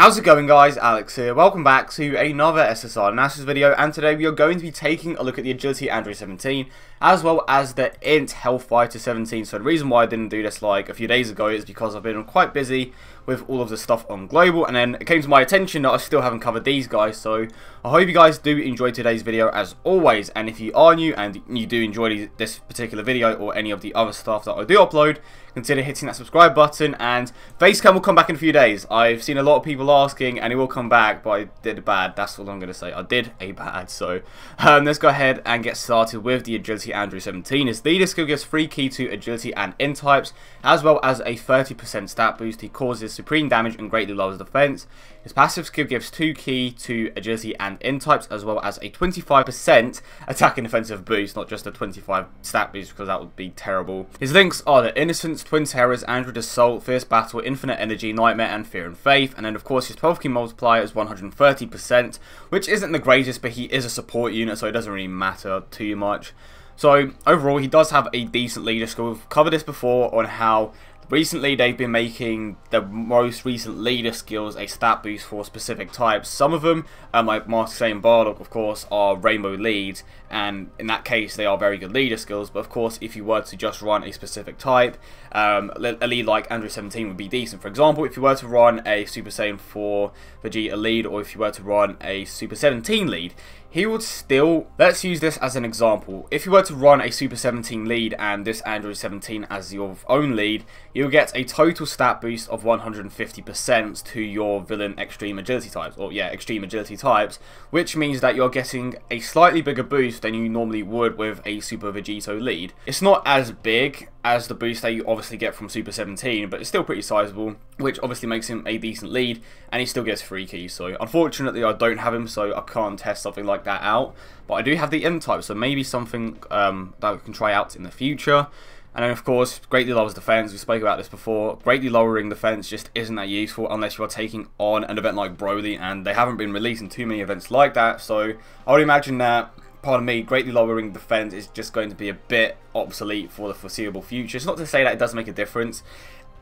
How's it going, guys? Alex here. Welcome back to another SSR analysis video, and today we are going to be taking a look at the Agility Android 17 as well as the INT Hell Fighter 17. So the reason why I didn't do this like a few days ago is because I've been quite busy with all of the stuff on global, and then it came to my attention that I still haven't covered these guys. So I hope you guys do enjoy today's video as always, and if you are new and you do enjoy this particular video or any of the other stuff that I do upload, consider hitting that subscribe button, and Facecam will come back in a few days. I've seen a lot of people asking, and it will come back, but I did a bad. That's all I'm going to say. I did a bad. So let's go ahead and get started with the Agility Android 17. His leader skill gives free key to agility and INT types, as well as a 30% stat boost. He causes supreme damage and greatly lowers defense. His passive skill gives 2 key to agility and INT types, as well as a 25% attack and defensive boost, not just a 25 stat boost, because that would be terrible. His links are the Innocence, Twin Terrors, Android Assault, Fierce Battle, Infinite Energy, Nightmare, and Fear and Faith. And then of course his 12 key multiplier is 130%, which isn't the greatest, but he is a support unit, so it doesn't really matter too much. So overall, he does have a decent leader skill. We've covered this before on how recently they've been making the most recent leader skills a stat boost for specific types. Some of them, like Master and Bardock, of course, are rainbow leads, and in that case they are very good leader skills. But of course, if you were to just run a specific type, a lead like Android 17 would be decent. For example, if you were to run a Super Saiyan 4 Vegeta lead, or if you were to run a Super 17 lead, he would still, let's use this as an example, if you were to run a Super 17 lead and this Android 17 as your own lead, you'll get a total stat boost of 150% to your villain extreme agility types, or yeah, extreme agility types, which means that you're getting a slightly bigger boost than you normally would with a Super Vegito lead. It's not as big as the boost that you obviously get from Super 17, but it's still pretty sizable, which obviously makes him a decent lead, and he still gets free keys. So unfortunately I don't have him, so I can't test something like that out, but I do have the INT type, so maybe something that we can try out in the future. And then of course, greatly lowers defense. We spoke about this before. Greatly lowering defense just isn't that useful unless you are taking on an event like Broly, and they haven't been releasing too many events like that, so I would imagine that, pardon me, greatly lowering defense is just going to be a bit obsolete for the foreseeable future. It's not to say that it does make a difference.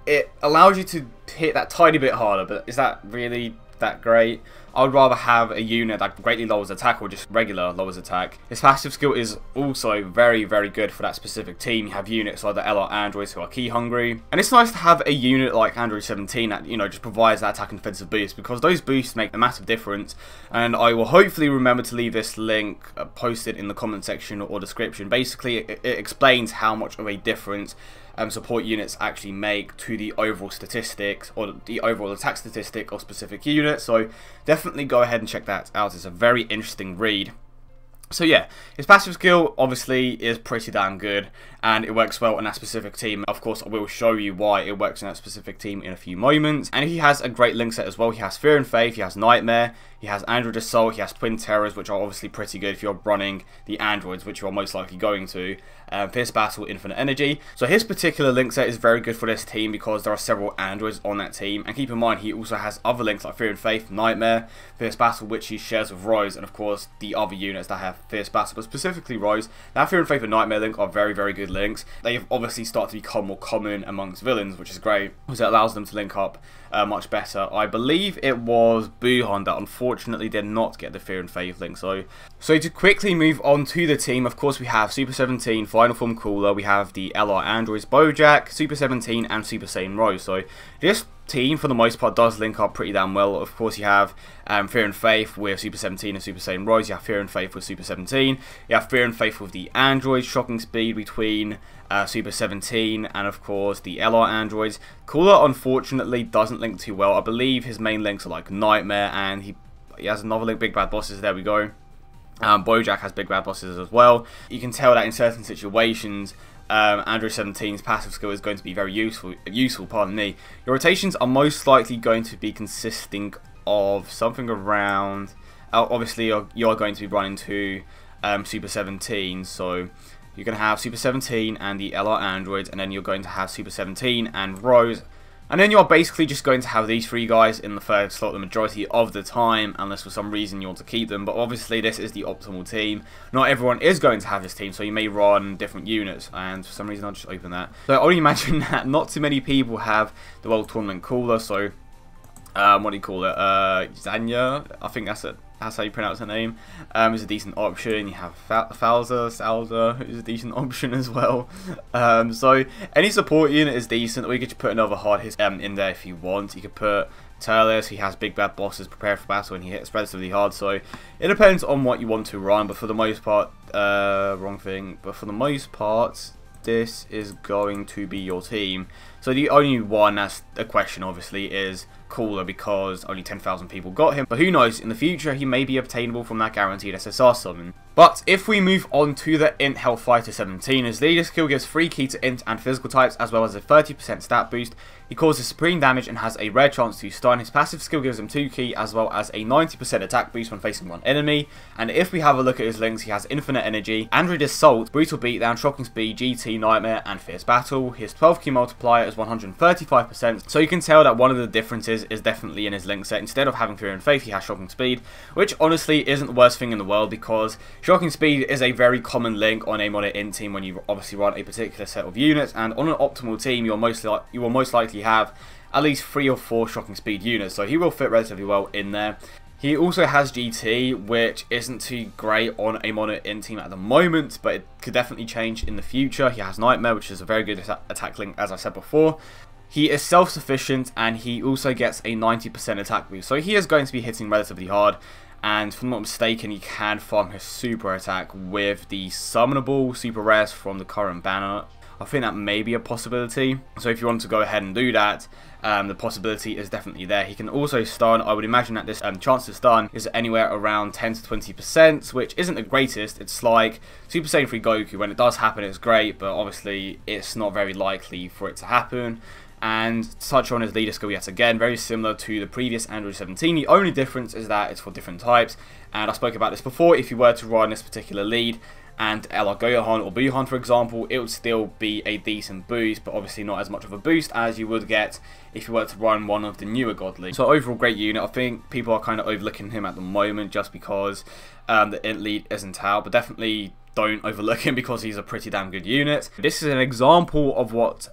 It allows you to hit that tiny bit harder, but is that really that great? I would rather have a unit that greatly lowers attack, or just regular lowers attack. His passive skill is also very, very good for that specific team. You have units like the LR Androids who are key hungry, and it's nice to have a unit like Android 17 that, you know, just provides that attack and defensive boost, because those boosts make a massive difference. And I will hopefully remember to leave this link posted in the comment section or description. Basically, it explains how much of a difference support units actually make to the overall statistics, or the overall attack statistic of specific units. So definitely go ahead and check that out. It's a very interesting read. So yeah, his passive skill obviously is pretty damn good, and it works well on that specific team. Of course, I will show you why it works in that specific team in a few moments. And he has a great link set as well. He has Fear and Faith, he has Nightmare, he has Android Assault, he has Twin Terrors, which are obviously pretty good if you're running the Androids, which you are most likely going to. Fierce Battle, Infinite Energy. So his particular link set is very good for this team because there are several Androids on that team. And keep in mind, he also has other links like Fear and Faith, Nightmare, Fierce Battle, which he shares with Rose, and of course the other units that have Fierce Battle, but specifically Rose. That Fear and Faith and Nightmare link are very, very good links. They've obviously started to become more common amongst villains, which is great, because it allows them to link up much better. I believe it was Buhan that unfortunately did not get the Fear and Faith link. So to quickly move on to the team, of course we have Super 17, Final Form Cooler, we have the LR Androids, Bojack, Super 17, and Super Saiyan Rose. So this team for the most part does link up pretty damn well. Of course you have Fear and Faith with Super 17 and Super Saiyan Rose, you have Fear and Faith with Super 17, you have Fear and Faith with the Androids, shocking speed between Super 17 and of course the LR Androids. Cooler unfortunately doesn't link too well. I believe his main links are like Nightmare, and he has another link, Big Bad Bosses, there we go. Bojack has Big Bad Bosses as well. You can tell that in certain situations Android 17's passive skill is going to be very useful, pardon me. Your rotations are most likely going to be consisting of something around, obviously you are going to be running to Super 17, so you're going to have Super 17 and the LR Androids, and then you're going to have Super 17 and Rose, and then you're basically just going to have these three guys in the third slot the majority of the time, unless for some reason you want to keep them. But obviously this is the optimal team. Not everyone is going to have this team, so you may run different units, and for some reason I'll just open that. So I only imagine that not too many people have the World Tournament Cooler, so what do you call it? Zanya, I think that's it. That's how you pronounce her name. Is a decent option. You have Salza, who's a decent option as well. So any support unit is decent, or you could just put another hard hit in there if you want. You could put Turles, he has big bad bosses prepared for battle and he hits relatively hard, so it depends on what you want to run, but for the most part, but for the most part, this is going to be your team. So the only one that's a question, obviously, is Cooler, because only 10,000 people got him, but who knows, in the future he may be obtainable from that guaranteed SSR summon. But if we move on to the INT Hell Fighter 17, his leader skill gives free key to int and physical types, as well as a 30% stat boost. He causes supreme damage and has a rare chance to stun. His passive skill gives him 2 key, as well as a 90% attack boost when facing one enemy. And if we have a look at his links, he has infinite energy, Android Assault, brutal beatdown, shocking speed, GT, nightmare, and fierce battle. His 12 key multiplier is 135%, so you can tell that one of the differences is definitely in his link set. Instead of having fear and faith, he has shocking speed, which honestly isn't the worst thing in the world, because shocking speed is a very common link on a modded int team when you obviously run a particular set of units, and on an optimal team you will most likely have at least 3 or 4 shocking speed units, so he will fit relatively well in there. He also has GT, which isn't too great on a modded int team at the moment, but it could definitely change in the future. He has Nightmare, which is a very good attack link, as I said before. He is self-sufficient, and he also gets a 90% attack boost, so he is going to be hitting relatively hard. And if I'm not mistaken, he can farm his super attack with the summonable super rares from the current banner. I think that may be a possibility, so if you want to go ahead and do that, the possibility is definitely there. He can also stun. I would imagine that this chance to stun is anywhere around 10 to 20%, which isn't the greatest. It's like Super Saiyan 3 Goku. When it does happen, it's great, but obviously it's not very likely for it to happen. And to touch on his leader skill yet again, very similar to the previous Android 17. The only difference is that it's for different types, and I spoke about this before. If you were to run this particular lead and LR Gohan or Buhan, for example, it would still be a decent boost, but obviously not as much of a boost as you would get if you were to run one of the newer God Leagues. So overall, great unit. I think people are kind of overlooking him at the moment just because the int lead isn't out, but definitely don't overlook him because he's a pretty damn good unit. This is an example of what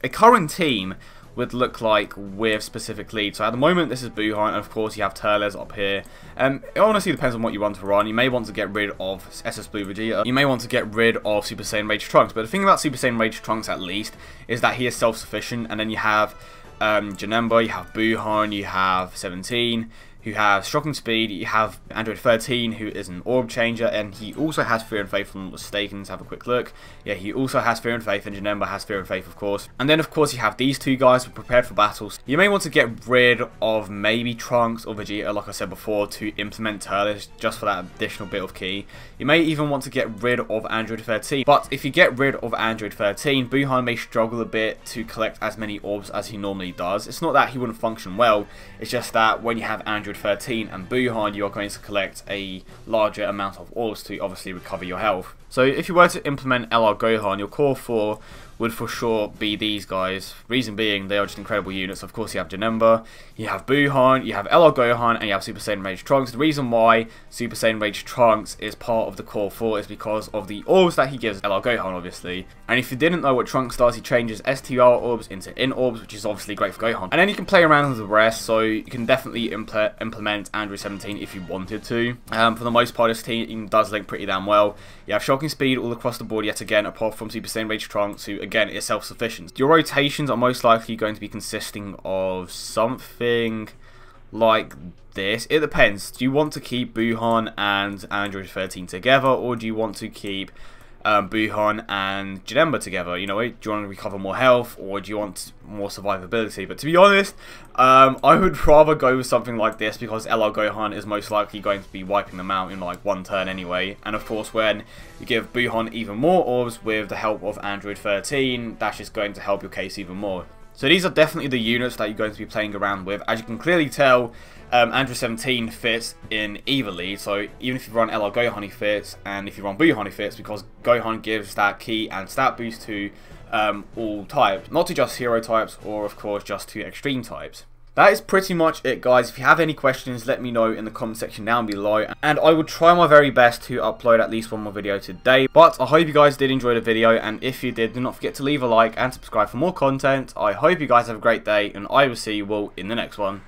a current team would look like with specific leads. So at the moment this is Buhan, and of course you have Turles up here. It honestly depends on what you want to run. You may want to get rid of SS Blue Vegeta, you may want to get rid of Super Saiyan Rage Trunks, but the thing about Super Saiyan Rage Trunks at least is that he is self-sufficient, and then you have Janemba, you have Buhan, you have 17, who has shocking speed, you have Android 13, who is an orb changer, and he also has Fear and Faith, if I'm not mistaken. Let's have a quick look. Yeah, he also has Fear and Faith, and Janemba has Fear and Faith, of course. And then, of course, you have these two guys who are prepared for battles. You may want to get rid of maybe Trunks or Vegeta, like I said before, to implement Turles, just for that additional bit of key. You may even want to get rid of Android 13, but if you get rid of Android 13, Buhan may struggle a bit to collect as many orbs as he normally does. It's not that he wouldn't function well, it's just that when you have Android 13 and Buhan, you are going to collect a larger amount of orbs to obviously recover your health. So if you were to implement LR Gohan, your core 4 would for sure be these guys. Reason being, they are just incredible units. Of course, you have Janemba, you have Buhan, you have LR Gohan, and you have Super Saiyan Rage Trunks. The reason why Super Saiyan Rage Trunks is part of the core 4 is because of the orbs that he gives LR Gohan, obviously. And if you didn't know what Trunks does, he changes STR orbs into INT orbs, which is obviously great for Gohan. And then you can play around with the rest, so you can definitely implement Android 17 if you wanted to. For the most part, this team does link pretty damn well. You have shocking speed all across the board yet again, apart from Super Saiyan Rage Trunks, who again is self-sufficient. Your rotations are most likely going to be consisting of something like this. It depends. Do you want to keep Buhan and Android 13 together, or do you want to keep Buhan and Janemba together? You know, do you want to recover more health, or do you want more survivability? But to be honest, I would rather go with something like this, because LR Gohan is most likely going to be wiping them out in like one turn anyway. And of course, when you give Buhan even more orbs with the help of Android 13, that's just going to help your case even more. So these are definitely the units that you're going to be playing around with. As you can clearly tell, Android 17 fits in either lead, so even if you run LR Gohan, he fits, and if you run Buhan, he fits, because Gohan gives that key and stat boost to all types, not to just hero types, or of course just to extreme types. That is pretty much it, guys. If you have any questions, let me know in the comment section down below, and I will try my very best to upload at least one more video today. But I hope you guys did enjoy the video, and if you did, do not forget to leave a like and subscribe for more content. I hope you guys have a great day, and I will see you all in the next one.